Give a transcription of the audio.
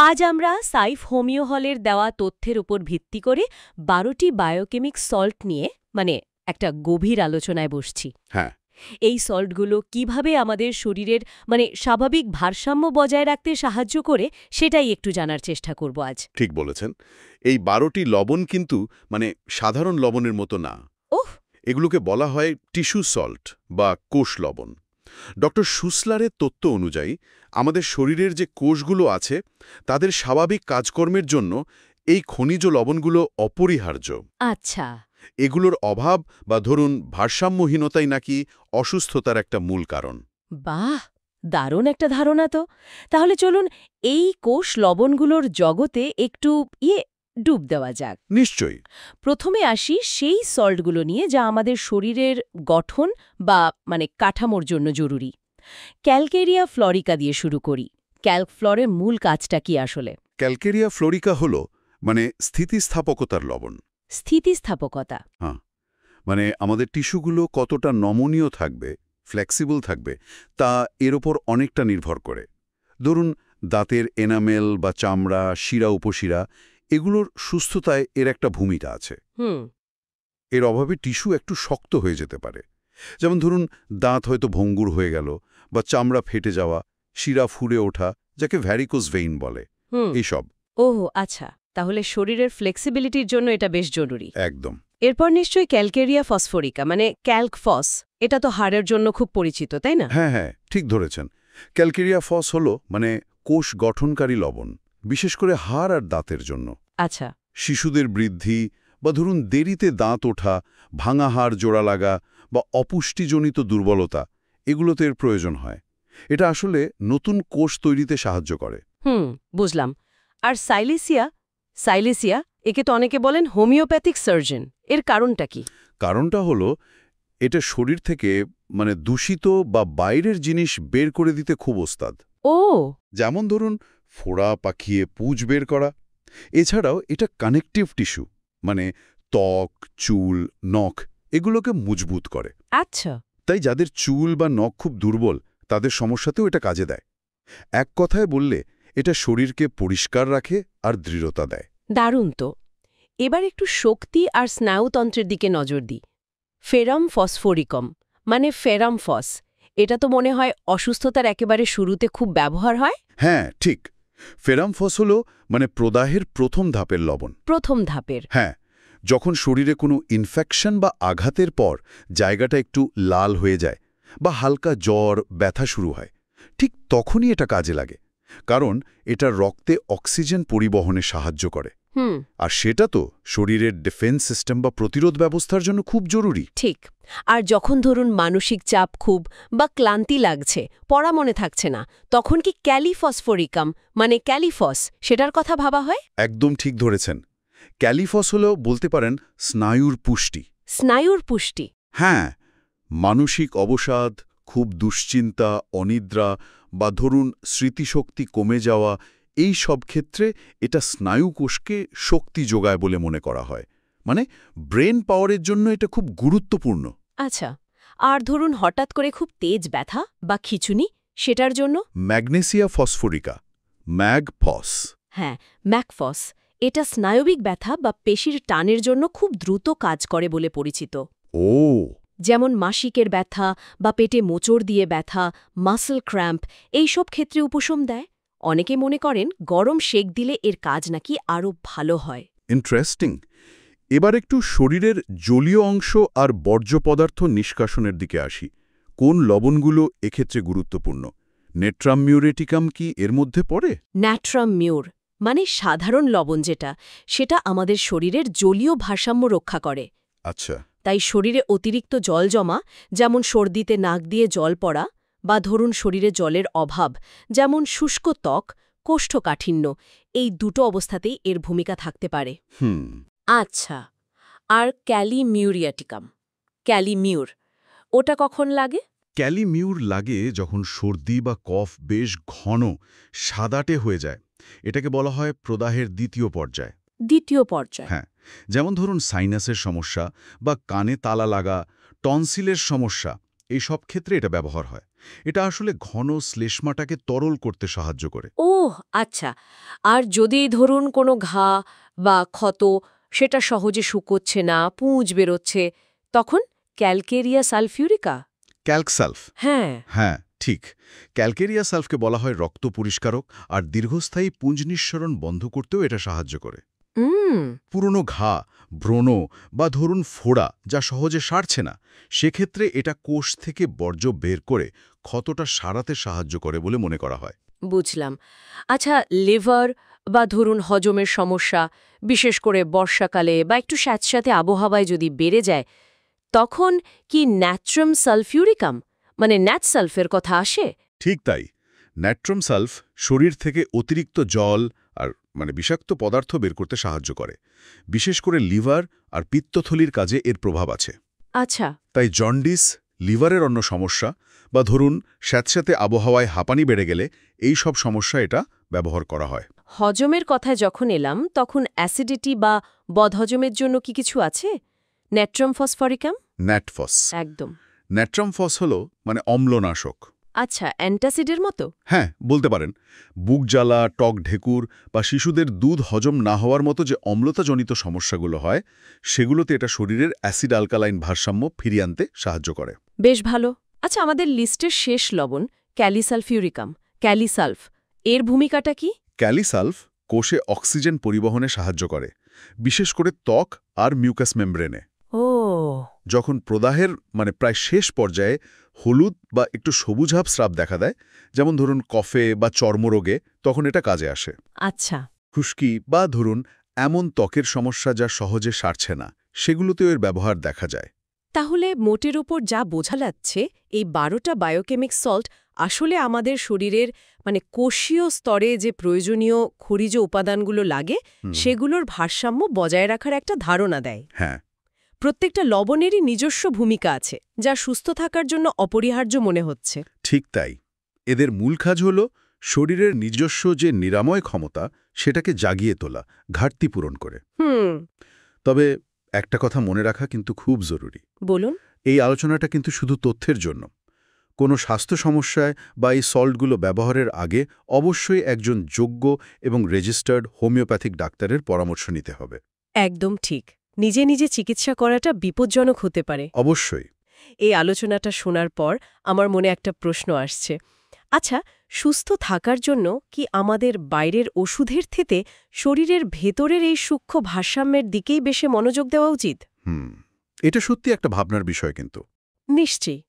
আজ আমরা সাইফ হোমিও হলের দেওয়া তথ্যের উপর ভিত্তি করে ১২টি বায়োকেমিক সল্ট নিয়ে একটা গভীর আলোচনায় বসছি। হ্যাঁ, এই সল্টগুলো কিভাবে আমাদের শরীরের স্বাভাবিক ভারসাম্য বজায় রাখতে সাহায্য করে সেটাই একটু জানার চেষ্টা করব আজ। ঠিক বলেছেন। এই ১২টি লবণ কিন্তু সাধারণ লবণের মতো না। ওহ! এগুলোকে বলা হয় টিস্যু সল্ট বা কোষ লবণ। ডক্টর শুসলারের তত্ত্ব অনুযায়ী আমাদের শরীরের যে কোষগুলো আছে তাদের স্বাভাবিক কাজকর্মের জন্য এই খনিজ লবণগুলো অপরিহার্য। আচ্ছা। এগুলোর অভাব বা ধরুন ভারসাম্যহীনতাই নাকি অসুস্থতার একটা মূল কারণ। বাহ! দারুণ একটা ধারণা তো। তাহলে চলুন এই কোষ লবণগুলোর জগতে একটু ডুব দেওয়া যাক। নিশ্চয়ই। প্রথমে আসি সেই সল্টগুলো নিয়ে যা আমাদের শরীরের গঠন বা কাঠামোর জন্য জরুরি। ক্যালকেরিয়া ফ্লোরিকা দিয়ে শুরু করি। ক্যালক ফ্লোরের মূল কাজটা কি আসলে? ক্যালকেরিয়া ফ্লোরিকা হল স্থিতিস্থাপকতার লবণ। স্থিতিস্থাপকতা। হ্যাঁ, আমাদের টিস্যুগুলো কতটা নমনীয় থাকবে, ফ্লেক্সিবল থাকবে, তা এর ওপর অনেকটা নির্ভর করে। ধরুন দাঁতের এনামেল বা চামড়া, শিরা উপশিরা এগুলোর সুস্থতায় এর একটা ভূমিকা আছে। এর অভাবে টিস্যু একটু শক্ত হয়ে যেতে পারে। যেমন ধরুন দাঁত হয়তো ভঙ্গুর হয়ে গেল বা চামড়া ফেটে যাওয়া, শিরা ফুলে ওঠা, যাকে ভ্যারিকোজ ভেইন বলে, এইসব। ওহ আচ্ছা, তাহলে শরীরের ফ্লেক্সিবিলিটির জন্য এটা বেশ জরুরি। একদম। এরপর নিশ্চয়ই ক্যালকেরিয়া ফসফোরিকা ক্যালকফস, এটা তো হাড়ের জন্য খুব পরিচিত, তাই না? হ্যাঁ হ্যাঁ, ঠিক ধরেছেন। ক্যালকেরিয়া ফস হল কোষ গঠনকারী লবণ, বিশেষ করে হাড় আর দাঁতের জন্য। আচ্ছা। শিশুদের বৃদ্ধি বা ধরুন দেরিতে দাঁত ওঠা, ভাঙা হাড় জোড়া লাগা বা অপুষ্টিজনিত দুর্বলতা, এগুলোতে এর প্রয়োজন হয়। এটা আসলে নতুন কোষ তৈরিতে সাহায্য করে। বুঝলাম। আর সাইলেসিয়া, একে তো অনেকে বলেন হোমিওপ্যাথিক সার্জন, এর কারণটা কি? কারণটা হলো এটা শরীর থেকে দূষিত বা বাইরের জিনিস বের করে দিতে খুব ওস্তাদ। ও! যেমন ধরুন ফোড়া পাকিয়ে পুঁজ বের করা। এছাড়াও এটা কানেকটিভ টিস্যু, ত্বক, চুল, নখ এগুলোকে মজবুত করে। আচ্ছা। তাই যাদের চুল বা নখ খুব দুর্বল তাদের সমস্যাতেও এটা কাজে দেয়। এক কথায় বললে এটা শরীরকে পরিষ্কার রাখে আর দৃঢ়তা দেয়। দারুণ তো। এবার একটু শক্তি আর স্নায়ুতন্ত্রের দিকে নজর দিই। ফেরাম ফসফোরিকম ফেরাম ফস, এটা তো মনে হয় অসুস্থতার একেবারে শুরুতে খুব ব্যবহার হয়। হ্যাঁ ঠিক। ফেরাম ফস হল প্রদাহের প্রথম ধাপের লবণ। প্রথম ধাপের? হ্যাঁ, যখন শরীরে কোনো ইনফেকশন বা আঘাতের পর জায়গাটা একটু লাল হয়ে যায় বা হালকা জ্বর ব্যথা শুরু হয়, ঠিক তখনই এটা কাজে লাগে। কারণ এটা রক্তে অক্সিজেন পরিবহনে সাহায্য করে। আর সেটা তো শরীরের ডিফেন্স সিস্টেম বা প্রতিরোধ ব্যবস্থার জন্য খুব জরুরি। ঠিক। আর যখন ধরুন মানসিক চাপ খুব বা ক্লান্তি লাগছে, পড়া মনে থাকছে না, তখন কি ক্যালিফসফোরিকাম ক্যালিফস সেটার কথা ভাবা হয়? একদম ঠিক ধরেছেন। ক্যালিফস হলেও বলতে পারেন স্নায়ুর পুষ্টি। স্নায়ুর পুষ্টি? হ্যাঁ, মানসিক অবসাদ, খুব দুশ্চিন্তা, অনিদ্রা বা ধরুন স্মৃতিশক্তি কমে যাওয়া, এই সব ক্ষেত্রে এটা স্নায়ুকোষকে শক্তি যোগায় বলে মনে করা হয়। ব্রেন পাওয়ারের জন্য এটা খুব গুরুত্বপূর্ণ। আচ্ছা। আর ধরুন হঠাৎ করে খুব তেজ ব্যথা বা খিঁচুনি, সেটার জন্য? Magnesia phosphorica, mag phos. হ্যাঁ, ম্যাগফস। এটা স্নায়বিক ব্যথা বা পেশির টানের জন্য খুব দ্রুত কাজ করে বলে পরিচিত। ও! যেমন মাসিকের ব্যথা বা পেটে মোচড় দিয়ে ব্যথা, মাসল ক্র্যাম্প, এইসব ক্ষেত্রে উপশম দেয়। অনেকে মনে করেন গরম সেক দিলে এর কাজ নাকি আরও ভালো হয়। ইন্টারেস্টিং। এবার একটু শরীরের জলীয় অংশ আর বর্জ্য পদার্থ নিষ্কাশনের দিকে আসি। কোন লবণগুলো এক্ষেত্রে গুরুত্বপূর্ণ? নেট্রাম মিউরেটিকাম কি এর মধ্যে পড়ে? ন্যাট্রাম মিউর সাধারণ লবণ যেটা, সেটা আমাদের শরীরের জলীয় ভারসাম্য রক্ষা করে। আচ্ছা। তাই শরীরে অতিরিক্ত জল জমা, যেমন সর্দিতে নাক দিয়ে জল পড়া, বা ধরুন শরীরে জলের অভাব, যেমন শুষ্ক ত্বক, কোষ্ঠকাঠিন্য, এই দুটো অবস্থাতেই এর ভূমিকা থাকতে পারে। আচ্ছা। আর ক্যালিমিউর, ওটা কখন লাগে? ক্যালিমিউর লাগে যখন সর্দি বা কফ বেশ ঘন, সাদাটে হয়ে যায়। এটাকে বলা হয় প্রদাহের দ্বিতীয় পর্যায়। দ্বিতীয় পর্যায়? হ্যাঁ, যেমন ধরুন সাইনাসের সমস্যা বা কানে তালা লাগা, টনসিলের সমস্যা, এই সব ক্ষেত্রে এটা ব্যবহার হয়। এটা আসলে ঘন শ্লেষ্মাটাকে তরল করতে সাহায্য করে। ওহ আচ্ছা। আর যদি ধরুন কোনো ঘা বা ক্ষত সেটা সহজে শুকোচ্ছে না, পুঁজ বেরোচ্ছে, তখন ক্যালকেরিয়া সালফিউরিকা? ক্যালকসালফ। হ্যাঁ। হ্যাঁ, ঠিক। ক্যালকেরিয়া সালফকে বলা হয় রক্ত পরিষ্কারক, আর দীর্ঘস্থায়ী পুঁজ নিঃসরণ বন্ধ করতেও এটা সাহায্য করে। পুরনো ঘা, ব্রণ বা ধরুন ফোড়া যা সহজে সারছে না, সেক্ষেত্রে এটা কোষ থেকে বর্জ্য বের করে ক্ষতটা সারাতে সাহায্য করে বলে মনে করা হয়। বুঝলাম। আচ্ছা, লিভার বা ধরুন হজমের সমস্যা, বিশেষ করে বর্ষাকালে বা একটু স্যাঁতস্যাঁতে আবহাওয়ায় যদি বেড়ে যায়, তখন কি ন্যাট্রাম সালফিউরিকাম মানে ন্যাট সালফের কথা আসে? ঠিক তাই। ন্যাট্রাম সালফ শরীর থেকে অতিরিক্ত জল আর বিষাক্ত পদার্থ বের করতে সাহায্য করে। বিশেষ করে লিভার আর পিত্তথলির কাজে এর প্রভাব আছে। আচ্ছা। তাই জন্ডিস, লিভারের অন্য সমস্যা বা ধরুন স্যাঁতস্যাঁতে আবহাওয়ায় হাঁপানি বেড়ে গেলে এই সব সমস্যা এটা ব্যবহার করা হয়। হজমের কথায় যখন এলাম, তখন অ্যাসিডিটি বা বদহজমের জন্য কি কিছু আছে? Natrum phosphoricum? ন্যাটফস। একদম। ন্যাট্রাম ফস হল অম্লনাশক। আচ্ছা, অ্যান্টাসিডের মতো? হ্যাঁ, বলতে পারেন। বুক জ্বালা, টক ঢেকুর বা শিশুদের দুধ হজম না হওয়ার মতো যে অম্লতাজনিত সমস্যাগুলো হয়, সেগুলোতে এটা শরীরের অ্যাসিড আলকালাইন ভারসাম্য ফিরিয়ে আনতে সাহায্য করে। বেশ ভালো। আচ্ছা, আমাদের লিস্টের শেষ লবণ ক্যালিসালফিউরিকাম, ক্যালিসালফ, এর ভূমিকাটা কি? ক্যালিসালফ কোষে অক্সিজেন পরিবহনে সাহায্য করে, বিশেষ করে ত্বক আর মিউকাস মেমব্রেনে। ও। যখন প্রদাহের প্রায় শেষ পর্যায়ে হলুদ বা একটু সবুজাভ স্রাব দেখা দেয়, যেমন ধরুন কফে বা চর্মরোগে, তখন এটা কাজে আসে। আচ্ছা। খুশকি বা ধরুন এমন ত্বকের সমস্যা যা সহজে সারছে না, সেগুলোতেও এর ব্যবহার দেখা যায়। তাহলে মোটের ওপর যা বোঝা যাচ্ছে, এই 12টা বায়োকেমিক সল্ট আসলে আমাদের শরীরের কোষীয় স্তরে যে প্রয়োজনীয় খনিজ উপাদানগুলো লাগে, সেগুলোর ভারসাম্য বজায় রাখার একটা ধারণা দেয়। হ্যাঁ, প্রত্যেকটা লবণেরই নিজস্ব ভূমিকা আছে, যা সুস্থ থাকার জন্য অপরিহার্য মনে হচ্ছে। ঠিক তাই। এদের মূল কাজ হল শরীরের নিজস্ব যে নিরাময় ক্ষমতা, সেটাকে জাগিয়ে তোলা, ঘাটতি পূরণ করে। তবে একটা কথা মনে রাখা কিন্তু খুব জরুরি। বলুন। এই আলোচনাটা কিন্তু শুধু তথ্যের জন্য। কোনো স্বাস্থ্য সমস্যায় বা এই সল্টগুলো ব্যবহারের আগে অবশ্যই একজন যোগ্য এবং রেজিস্টার্ড হোমিওপ্যাথিক ডাক্তারের পরামর্শ নিতে হবে। একদম ঠিক। নিজে নিজে চিকিৎসা করাটা বিপজ্জনক হতে পারে। অবশ্যই। এই আলোচনাটা শোনার পর আমার মনে একটা প্রশ্ন আসছে। আচ্ছা, সুস্থ থাকার জন্য কি আমাদের বাইরের ওষুধের থেকে শরীরের ভেতরের এই সূক্ষ্ম ভারসাম্যের দিকেই বেশি মনোযোগ দেওয়া উচিত? এটা সত্যি একটা ভাবনার বিষয় কিন্তু। নিশ্চয়ই।